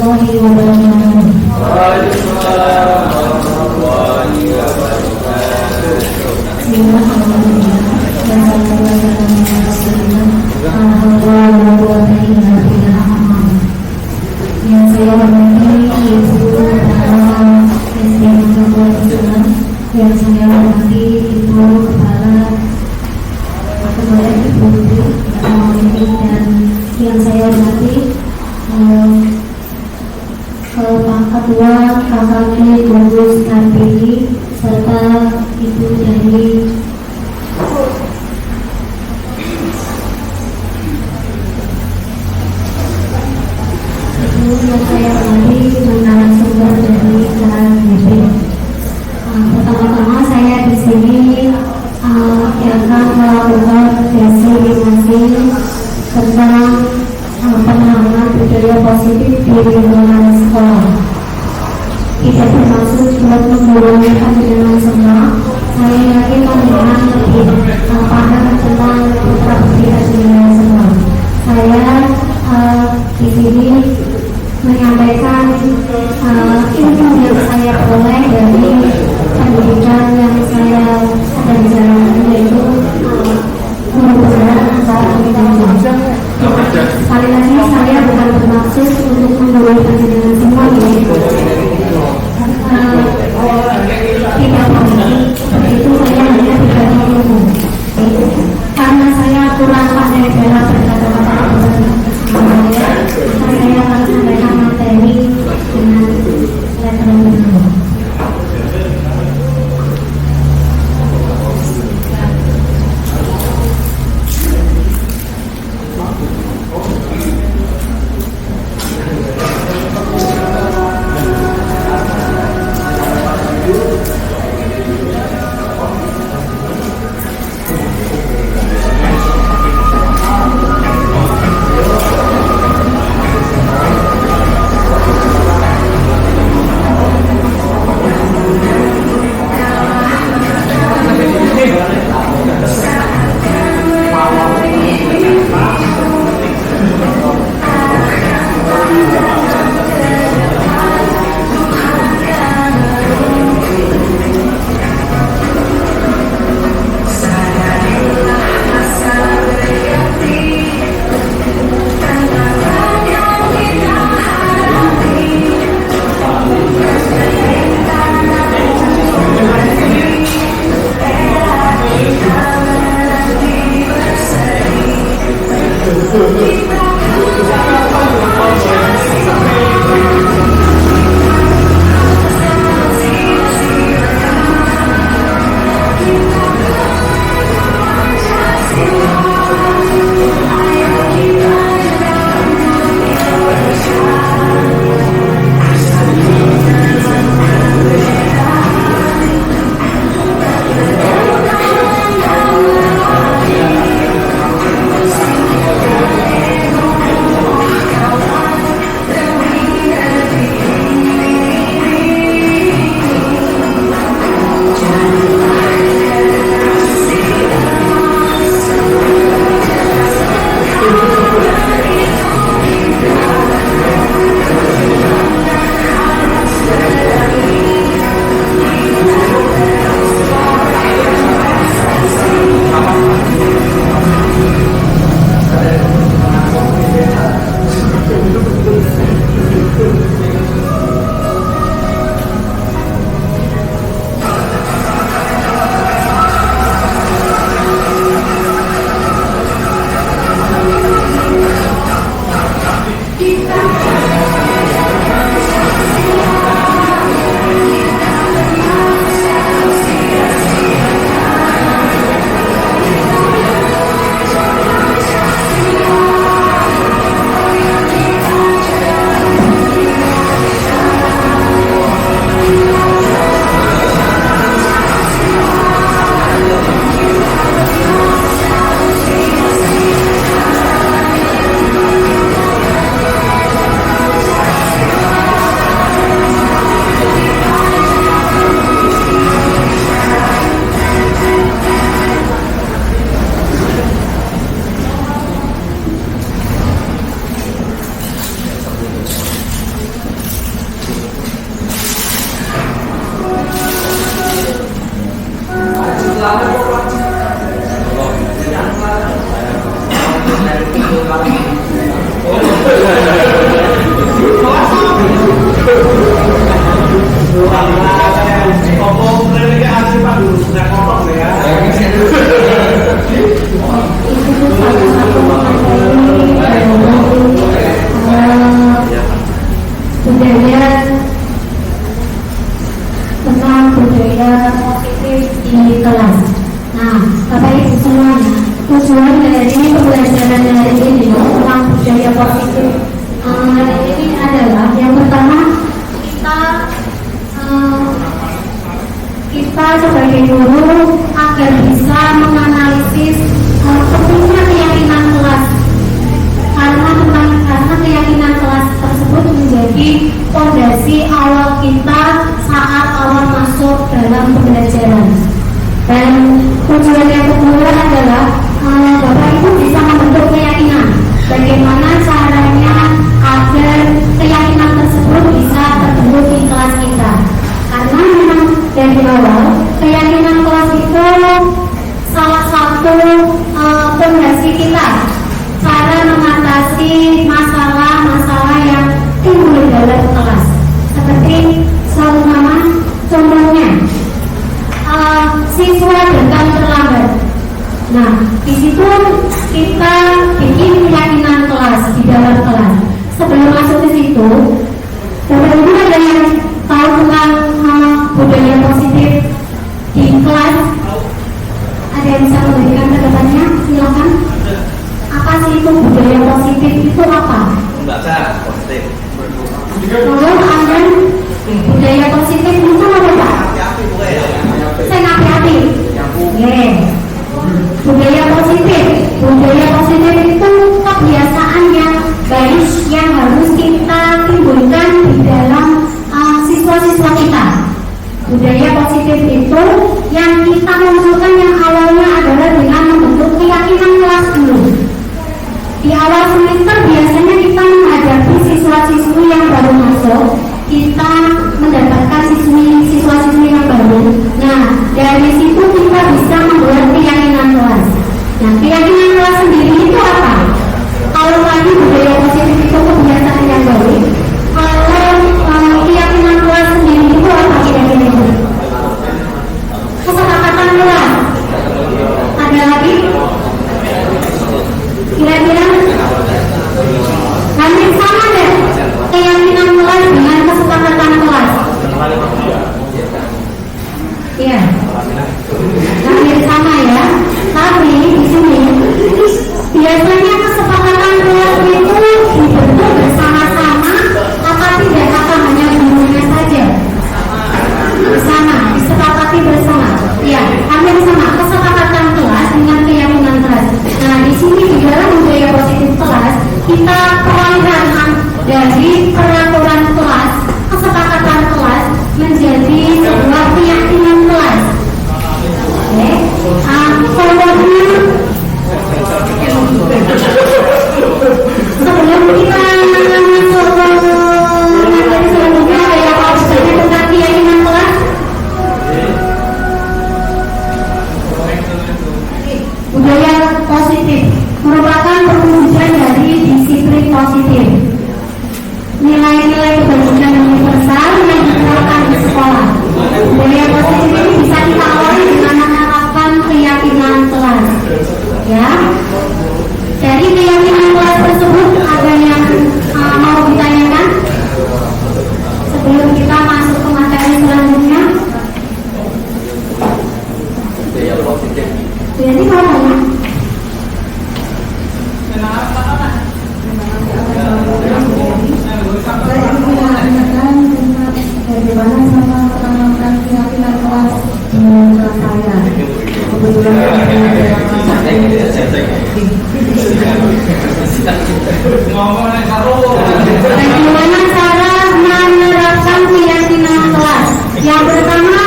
warahmatullahi wabarakatuh. Waalaikumsalam warahmatullahi wabarakatuh. Bismillahirrahmanirrahim. Yang saya hormati Ibu Kepala SDM Islam, yang saya hormati Ibu Kepala Ibu dan yang saya hormati Pak Ketua KKP Gugus KPI serta Ibu dari yang saya hormati narasumber dari KKP. Pertama-tama saya di sini akan melakukan sesi tentang penanganan budaya positif di lingkungan sekolah. Tidak bermaksud buat mengurangi panjenengan semua. Saya yakin panjenengan lebih paham tentang putra putri panjenengan semua. Saya di sini menyampaikan ilmu yang saya peroleh dari pendidikan yang saya sedang jalankan, yaitu pembelajaran antara kita. Sekali lagi saya bukan bermaksud untuk menggurui panjenengan semua, yaitu tidak penting seperti itu. Saya hanya tidak ilmu karena saya kurang pandai dalam berkata-kata. Saya akan sampaikan materi dengan letter. guru agar bisa menganalisis pentingnya keyakinan kelas, karena keyakinan kelas tersebut menjadi fondasi awal kita saat awal masuk dalam pembelajaran. Dan tujuan yang kedua adalah Bapak Ibu bisa membentuk keyakinan. Bagaimana caranya agar keyakinan tersebut bisa terbentuk di kelas kita? Karena memang dari awal keyakinan kelas itu salah satu fondasi kita, cara mengatasi masalah-masalah yang timbul dalam kelas. Seperti seumpama contohnya siswa datang terlambat. Nah, di situ kita bikin keyakinan kelas di dalam kelas. Sebelum masuk ke situ, Bapak Ibu ada yang tahu tentang budaya positif di kelas? Ada yang bisa memberikan tanggapannya? Silakan. Apa sih itu budaya positif itu apa? Membaca positif. Tolong Anda, budaya positif itu apa Pak? Saya hati-hati. Budaya positif itu kebiasaan yang baik yang harus kita timbulkan di dalam siswa-siswa kita. Budaya positif itu yang kita munculkan yang awalnya adalah dengan membentuk keyakinan kelas dulu. Di awal semester biasanya kita menghadapi siswa-siswi yang baru masuk, kita mendapatkan siswa-siswi yang baru. Nah, dari situ kita bisa membuat keyakinan kelas. Nah, keyakinan kelas sendiri itu apa? Kalau tadi budaya positif itu kebiasaan yang baik, kalau keyakinan kelas sendiri itu apa kira-kira? Kesepakatan kelas. Ada lagi? Kira-kira hampir sama deh keyakinan kelas dengan kesepakatan kelas. Iya, hampir sama ya. Tapi di sini biasanya kesepakatan kelas itu dibentuk bersama-sama, apa tidak, apa hanya gurunya saja? Bersama, disepakati bersama. Iya, hampir sama kesepakatan kelas dengan keyakinan kelas. Nah, di sini di dalam budaya positif kelas kita peralihan dari peraturan kelas, kesepakatan kelas menjadi sebuah keyakinan kelas. Oke, contohnya sebelum kita masuk ke materi selanjutnya, ada yang harus tanya tentang keyakinan kelas? Budaya positif merupakan perwujudan dari disiplin positif, nilai-nilai kebajikan universal yang diterapkan di sekolah. Budaya positif ini bisa kita awali dengan menerapkan keyakinan kelas. Ya, dari keyakinan kelas tersebut ada yang mau ditanyakan sebelum kita masuk ke materi selanjutnya? Budaya positif. Jadi mau tanya? Bagaimana sama menerapkan keyakinan kelas di kelas saya? Bagaimana cara menerapkan keyakinan kelas? Yang pertama,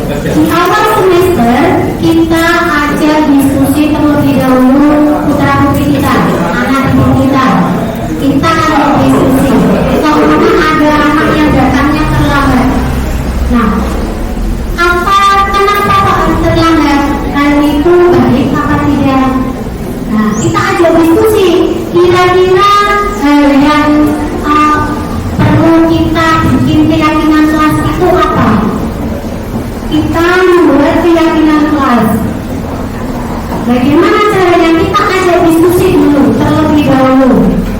di awal semester kita ajak diskusi terlebih dahulu putra putri kita, anak didik kita. Kita akan berdiskusi. Soalnya ada anak yang datangnya terlambat. Nah, kenapa Pak terlambat? Hal itu baik apa tidak? Nah, kita ajak diskusi. Kira-kira hal yang perlu kita bikin keyakinan kelas itu apa? Kita membuat keyakinan kelas. Bagaimana caranya? Kita ajak diskusi dulu terlebih dahulu.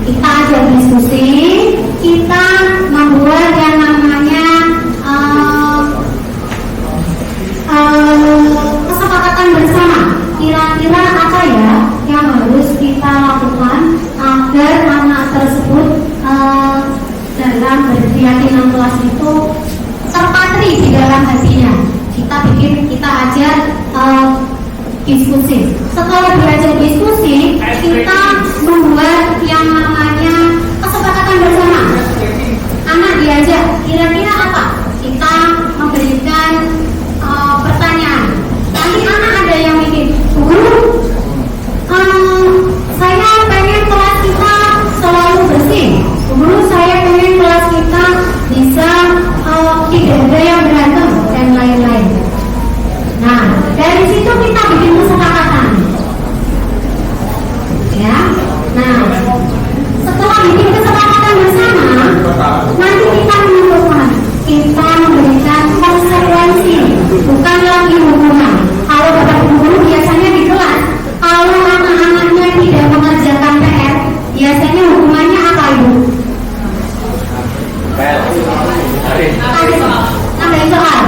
Kita ajak diskusi, kita membuat yang namanya kesepakatan bersama. Kira-kira apa ya yang harus kita lakukan agar anak diskusi. Setelah belajar diskusi, kita membuat yang namanya kesepakatan bersama. Anak diajak, kira-kira apa? Kita memberikan pertanyaan. Nanti anak ada yang mikir, guru, saya pengen kelas kita selalu bersih. Guru, saya pengen kelas kita bisa tidak ada yang berantem dan lain-lain. Nah, dari situ kita bikin kesepakatan. Ya. Nah, setelah bikin kesepakatan bersama, nanti kita menentukan, kita memberikan konsekuensi, bukan lagi hukuman. Kalau bapak guru biasanya di kelas, kalau anak-anaknya tidak mengerjakan PR, biasanya hukumannya apa, Ibu? Ada soal.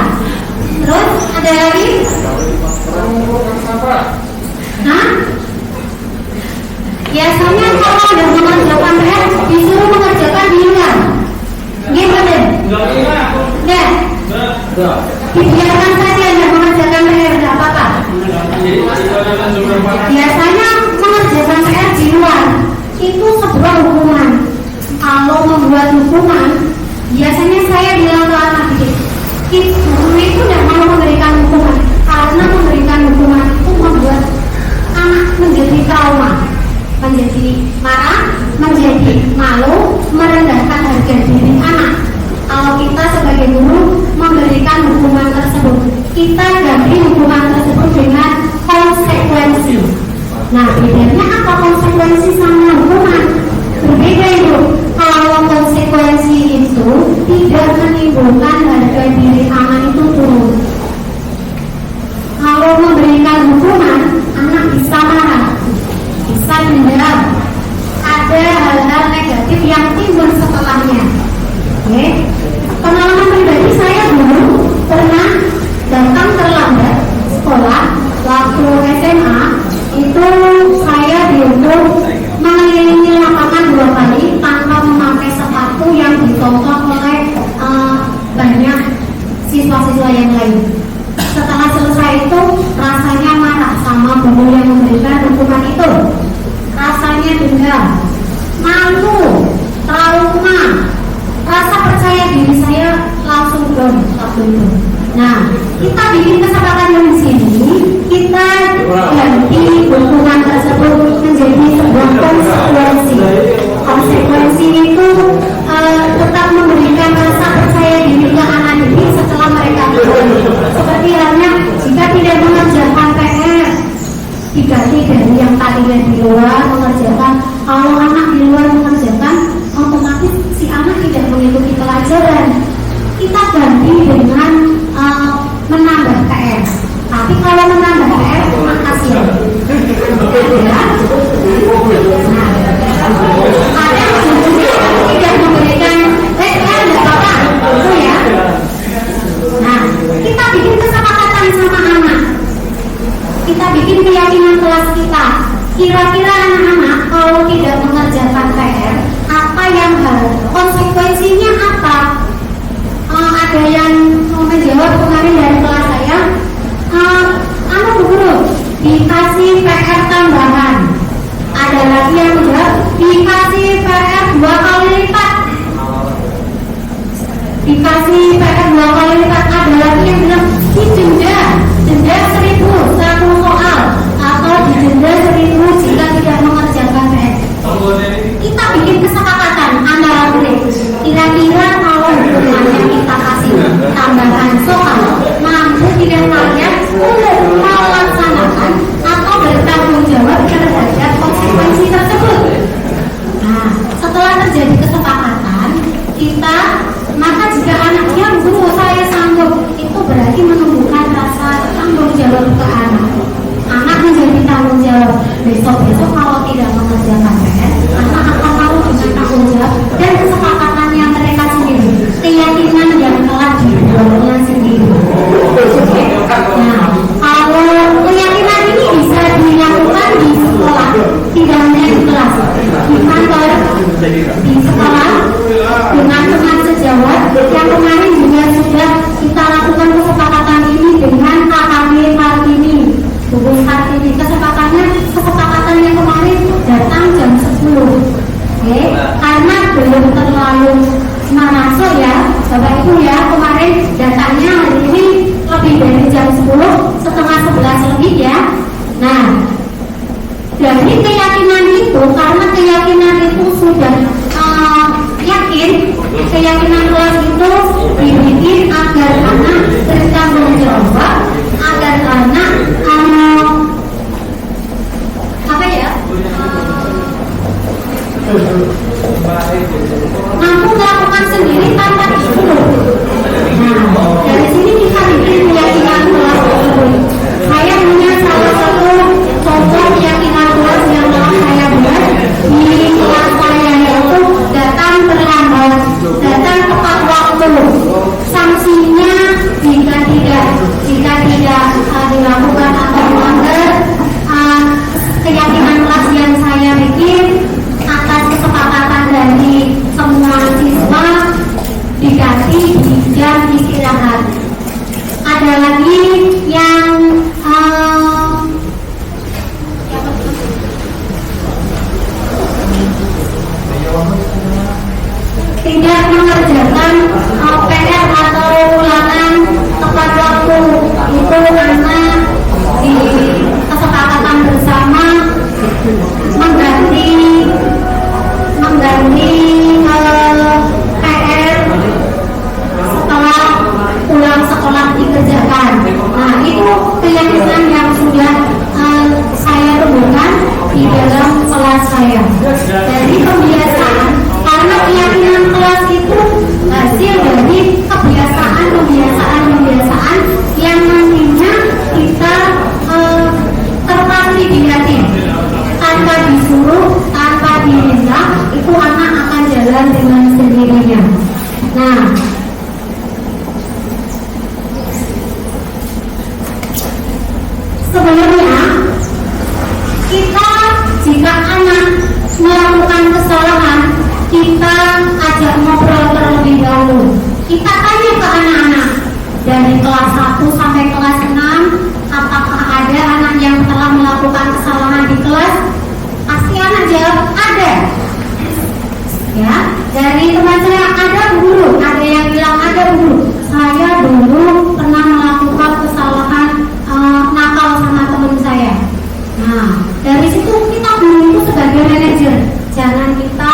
Terus ada lagi? Hah? Biasanya kalau ada mengerjakan PR, disuruh mengerjakan di luar. Gimana? Enggak. Dibiarkan saja tidak mengerjakan PR, tidak apa-apa. Biasanya mengerjakan PR di luar itu sebuah hukuman. Kalau membuat hukuman, biasanya saya bilang ke anak didik, guru itu tidak mau memberikan hukuman, karena memberikan hukuman itu membuat anak menjadi trauma, menjadi marah, menjadi malu, merendahkan harga diri anak. Kalau kita sebagai guru memberikan hukuman tersebut, kita ganti hukuman tersebut dengan konsekuensi. Nah, bedanya apa konsekuensi sama hukuman? Berbeda itu. Kalau konsekuensi itu tidak menimbulkan harga diri anak itu turun. Kalau memberikan hukuman, anak bisa marah, bisa dendam, ada hal-hal negatif yang timbul setelahnya. Oke? Pengalaman pribadi saya dulu pernah datang terlambat sekolah waktu SMA. Itu saya dihukum mengelilingi lapangan 2 kali tanpa memakai sepatu yang ditonton oleh banyak siswa-siswa yang lain. Setelah selesai itu rasanya marah sama guru yang memberikan hukuman itu. Rasanya dendam, malu, trauma, rasa percaya diri saya langsung down waktu itu. Nah, kita bikin kesepakatan di sini, kita ganti hukuman tersebut menjadi sebuah konsekuensi. Konsekuensi itu tetap memberikan rasa percaya diri ke anak didik setelah mereka keluar. Seperti halnya jika tidak mengerjakan PR, diganti dari yang tadinya di luar mengerjakan. Kalau anak di luar mengerjakan, otomatis si anak tidak mengikuti pelajaran. Kita ganti dengan menambah PR. Tapi kalau menambah PR, makasih ya. Ada tidak memberikan PR, tidak apa-apa, itu ya. Nah, kita bikin kesepakatan sama anak. Kita bikin keyakinan kelas kita. Kira-kira anak-anak kalau tidak mengerjakan PR, apa yang harus konsekuensinya apa? Ada yang menjawab kemarin dari kelas saya, guru dikasih PR tambahan. Ada lagi yang menjawab dikasih PR 2 kali lipat. Dikasih PR 2 kali lipat. Ada lagi yang bilang didenda 1.000 satu soal atau didenda 1.000 jika tidak mengerjakan PR. Kita bikin kesepakatan antara murid. Kira-kira kalau hukumannya kita kasih tambahan soal, mampu tidak kalian untuk melaksanakan atau bertanggung jawab terhadap konsekuensi tersebut. Nah, setelah terjadi kesepakatan, kita maka jika anaknya guru saya sanggup, itu berarti menumbuhkan rasa tanggung jawab ke anak. Anak menjadi tanggung jawab. Besok-besok kalau tidak mengerjakan PR, anak akan tahu dengan tanggung jawab dan kesepakatannya mereka sendiri, keyakinan yang telah dibuatnya sendiri. Nah, kalau keyakinan ini bisa dilakukan di sekolah, tidak hanya di kelas, di kantor, di sekolah, dengan teman sejawat. Yang kemarin juga sudah kita lakukan kesepakatan ini dengan KKB Kartini, Bu Kartini. terlalu merasuk ya Bapak Ibu ya. Kemarin datanya hari ini lebih dari jam 10, setengah 11 lebih ya. Nah, dari keyakinan itu, karena keyakinan itu sudah yakin, keyakinan kelas itu dibikin agar anak bertanggung jawab, agar anak mampu melakukan sendiri tanpa disuruh. Nah, dari sini kita bikin keyakinan kelas tersebut. Saya punya salah satu contoh keyakinan kelas yang telah saya buat di kelas saya, yaitu datang terlambat, datang tepat waktu. Sanksinya jika tidak dilakukan atau melanggar keyakinan kelas yang saya bikin atas kesepakatan dari semua siswa dikasih di jam istirahat. Ada lagi yang tidak mengerjakan PR atau ulangan tepat waktu. Itu karena di kesepakatan bersama mengganti PR setelah pulang sekolah dikerjakan. Nah, itu keyakinan yang sudah saya temukan di dalam kelas saya. Dari kebiasaan, karena keyakinan kelas itu hasil dari kebiasaan yang nantinya kita terpatri di hati. Tanpa disuruh, tanpa diminta, itu anak akan jalan dengan sendirinya. Nah, sebenarnya kita jika anak melakukan kesalahan, kita ajak ngobrol terlebih dahulu. Kita tanya ke anak-anak dari kelas 1 sampai kelas 6, apakah ada anak yang telah melakukan kesalahan di kelas? Pasti anak jawab ada. Ya, dari teman saya ada guru, ada yang bilang ada guru. Saya dulu pernah melakukan kesalahan nakal sama teman saya. Nah, dari situ kita dulu itu sebagai manajer, jangan kita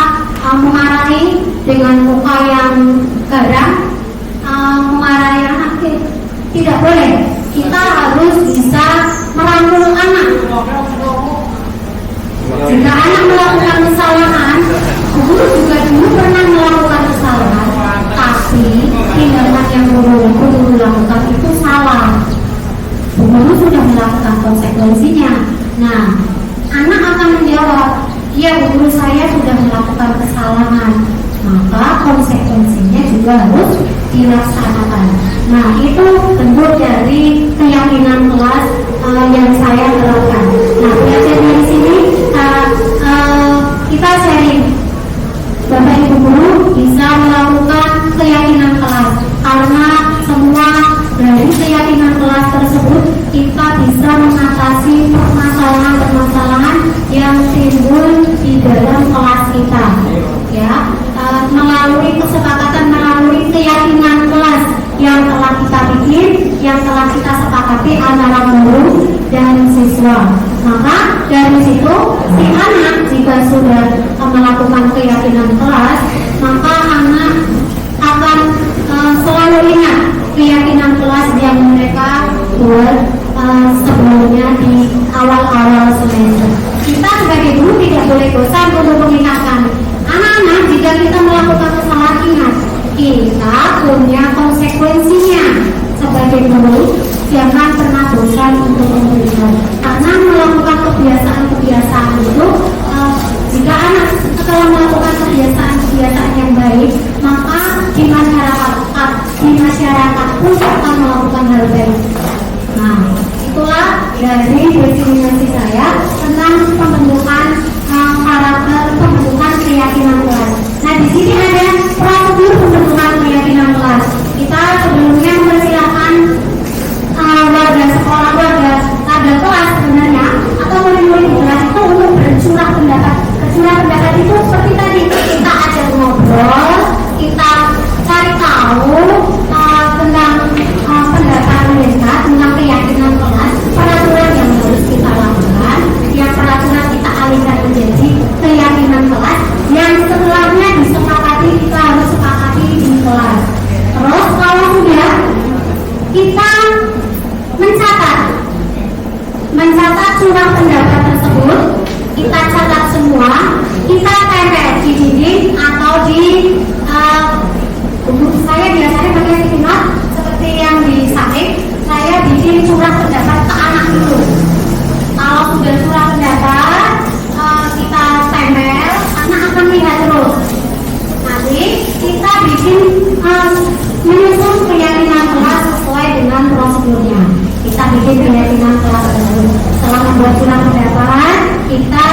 memarahi dengan muka yang garang, memarahi anak tidak boleh. Kita harus bisa merangkul anak. Jika anak melakukan kesalahan, guru juga dulu pernah melakukan kesalahan, tapi tindakan yang guru lakukan itu salah. Guru sudah melakukan konsekuensinya. Nah, anak akan menjawab, iya guru saya sudah melakukan kesalahan, maka konsekuensinya juga harus dilaksanakan. Nah, itu bentuk dari keyakinan kelas yang saya terapkan. Nah, belajar dari sini kita sharing, Bapak Ibu guru bisa melakukan keyakinan kelas, karena semua dari keyakinan kelas tersebut kita bisa mengatasi permasalahan-permasalahan yang timbul di dalam kelas kita, ya, melalui kesepakatan, melalui keyakinan kelas yang telah kita bikin, yang telah kita sepakati antara guru dan siswa. Maka dari situ si anak jika sudah melakukan keyakinan kelas, maka anak akan selalu ingat keyakinan kelas yang mereka buat sebelumnya di awal-awal semester. Kita sebagai guru tidak boleh bosan untuk mengingatkan anak-anak jika kita melakukan kesalahan, ingat kita punya konsekuensinya. Sebagai guru jangan pernah bosan untuk memberikan, karena melakukan kebiasaan itu jika anak setelah melakukan kebiasaan yang baik, maka di masyarakat pun akan melakukan hal baik. Nah, itulah dari definisi saya tentang pembentukan karakter, pembentukan keyakinan kelas. Nah, di sini ada prosedur pembentukan keyakinan kelas. Kita sebelumnya mempersilahkan warga sekolah, warga kelas sebenarnya, atau murid-murid di kelas itu untuk bercurah pendapat. Bercurah pendapat itu seperti tadi, kita ajak ngobrol, bikin keyakinan kelas tersebut. Setelah membuat surat pendapat, kita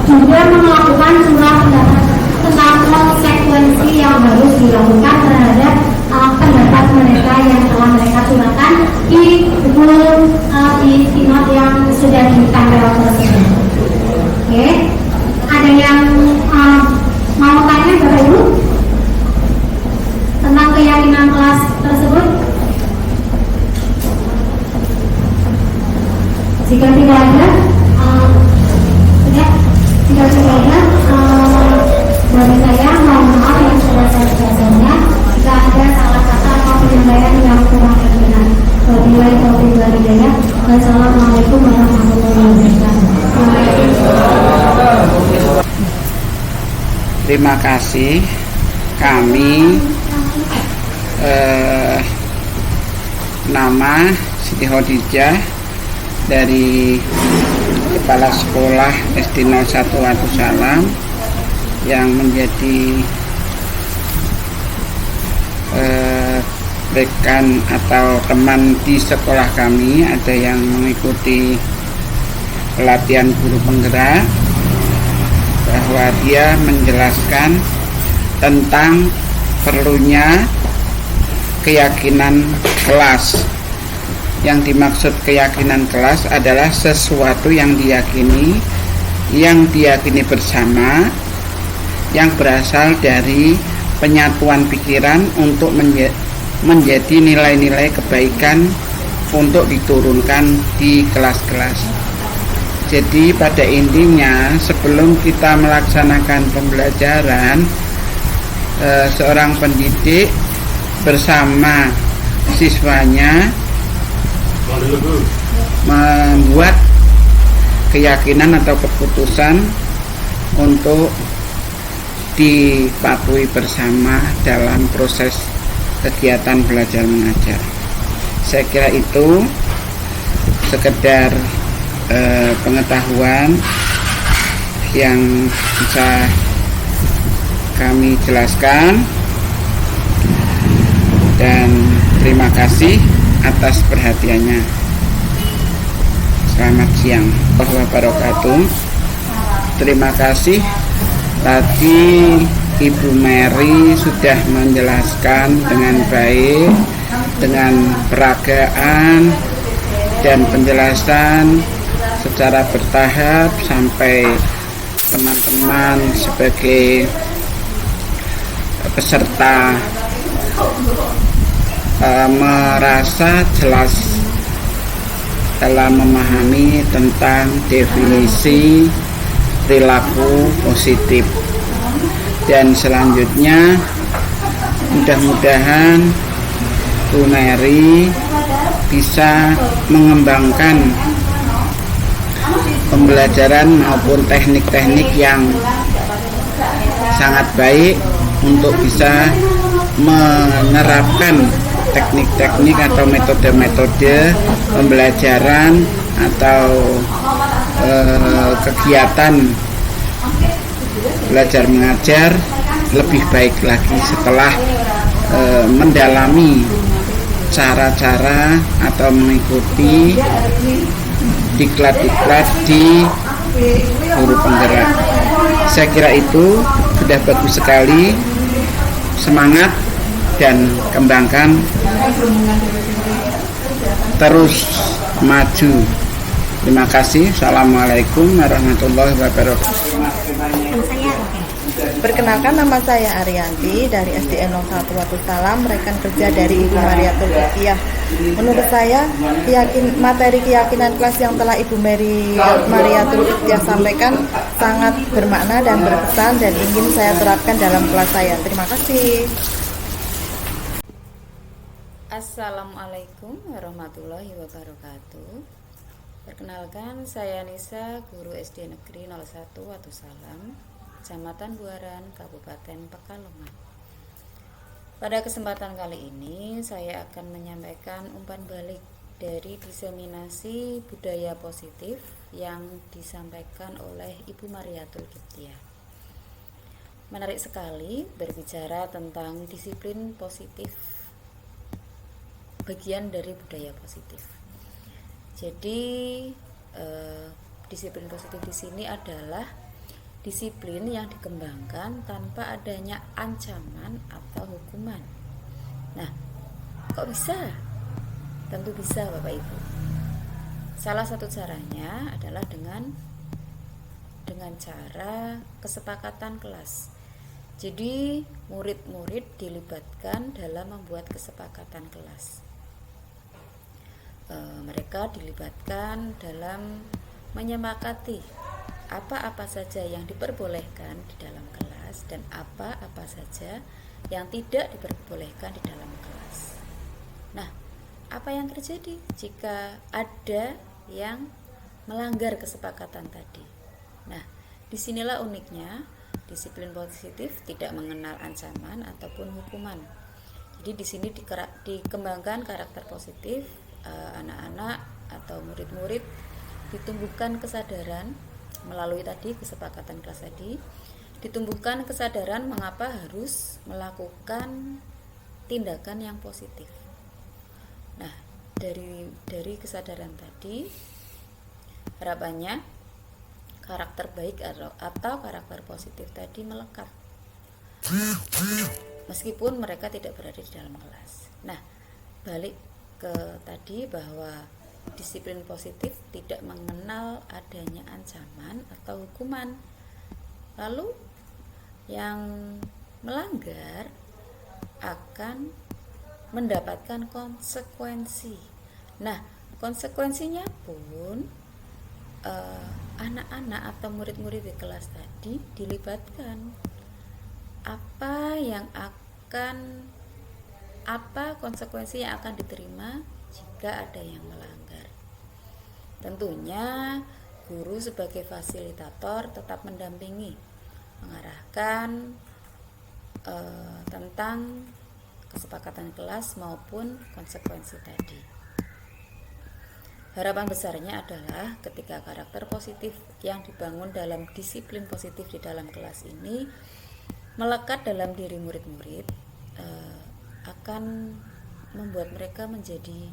juga melakukan surat pendapat tentang konsekuensi yang harus dilakukan terhadap pendapat mereka yang telah mereka suratan di buku di sinod yang sudah ditambah tersebut. Oke, ada yang mau tanya Bapak Ibu tentang keyakinan kelas tersebut? Jika tidak ada, jika tidak ada, dari saya mohon maaf yang sebesar-besarnya jika ada salah kata atau penyampaian yang kurang berkenan. Wabillahi taufiq wal hidayah. Wassalamualaikum warahmatullahi wabarakatuh. Terima kasih. Kami nama Siti Khadijah dari Kepala Sekolah SD 01 Watu Salam yang menjadi rekan atau teman di sekolah kami. Ada yang mengikuti pelatihan guru penggerak, bahwa dia menjelaskan tentang perlunya keyakinan kelas. Yang dimaksud keyakinan kelas adalah sesuatu yang diyakini bersama, yang berasal dari penyatuan pikiran untuk menjadi nilai-nilai kebaikan untuk diturunkan di kelas-kelas. Jadi pada intinya sebelum kita melaksanakan pembelajaran, seorang pendidik bersama siswanya membuat keyakinan atau keputusan untuk dipatuhi bersama dalam proses kegiatan belajar mengajar. Saya kira itu sekedar pengetahuan yang bisa kami jelaskan, dan terima kasih atas perhatiannya. Selamat siang warahmatullahi wabarakatuh. Terima kasih tadi Ibu Mary sudah menjelaskan dengan baik, dengan peragaan dan penjelasan secara bertahap sampai teman-teman sebagai peserta merasa jelas dalam memahami tentang definisi perilaku positif. Dan selanjutnya mudah-mudahan Bu Mary bisa mengembangkan pembelajaran maupun teknik-teknik yang sangat baik untuk bisa menerapkan teknik-teknik atau metode-metode pembelajaran atau kegiatan belajar mengajar lebih baik lagi setelah mendalami cara-cara atau mengikuti diklat-diklat di guru penggerak. Saya kira itu sudah bagus sekali. Semangat dan kembangkan, terus maju. Terima kasih. Assalamualaikum warahmatullahi wabarakatuh. Perkenalkan, nama saya Arianti dari SDN 01 Watu Salam, rekan kerja dari Ibu Mariatul Qibtiyah. Menurut saya, materi keyakinan kelas yang telah Ibu Mariatul Qibtiyah sampaikan sangat bermakna dan berkesan dan ingin saya terapkan dalam kelas saya. Terima kasih. Assalamualaikum warahmatullahi wabarakatuh. Perkenalkan, saya Nisa, guru SD Negeri 01 Watu Salam, Kecamatan Buaran, Kabupaten Pekalongan. Pada kesempatan kali ini, saya akan menyampaikan umpan balik dari diseminasi budaya positif yang disampaikan oleh Ibu Mariatul Qibtiyah. Menarik sekali berbicara tentang disiplin positif, bagian dari budaya positif. Jadi disiplin positif di sini adalah disiplin yang dikembangkan tanpa adanya ancaman atau hukuman. Nah, kok bisa? Tentu bisa, Bapak Ibu. Salah satu caranya adalah dengan cara kesepakatan kelas. Jadi murid-murid dilibatkan dalam membuat kesepakatan kelas. Mereka dilibatkan dalam menyepakati apa-apa saja yang diperbolehkan di dalam kelas dan apa-apa saja yang tidak diperbolehkan di dalam kelas. Nah, apa yang terjadi jika ada yang melanggar kesepakatan tadi? Nah, disinilah uniknya disiplin positif tidak mengenal ancaman ataupun hukuman. Jadi di sini dikembangkan karakter positif. Anak-anak atau murid-murid ditumbuhkan kesadaran melalui tadi kesepakatan kelas tadi, ditumbuhkan kesadaran mengapa harus melakukan tindakan yang positif. Nah, dari kesadaran tadi harapannya karakter baik atau karakter positif tadi melekat meskipun mereka tidak berada di dalam kelas. Nah, balik ke tadi bahwa disiplin positif tidak mengenal adanya ancaman atau hukuman. Lalu yang melanggar akan mendapatkan konsekuensi. Nah, konsekuensinya pun anak-anak atau murid-murid di kelas tadi dilibatkan. Apa konsekuensi yang akan diterima jika ada yang melanggar? Tentunya guru sebagai fasilitator tetap mendampingi, mengarahkan tentang kesepakatan kelas maupun konsekuensi tadi. Harapan besarnya adalah ketika karakter positif yang dibangun dalam disiplin positif di dalam kelas ini melekat dalam diri murid-murid, akan membuat mereka menjadi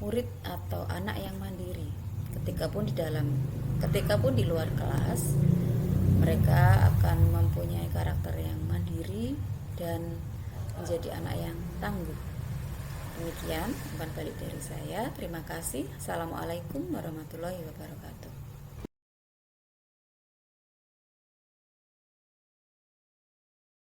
murid atau anak yang mandiri. Ketika pun di luar kelas, mereka akan mempunyai karakter yang mandiri dan menjadi anak yang tangguh. Demikian umpan balik dari saya. Terima kasih. Assalamualaikum warahmatullahi wabarakatuh.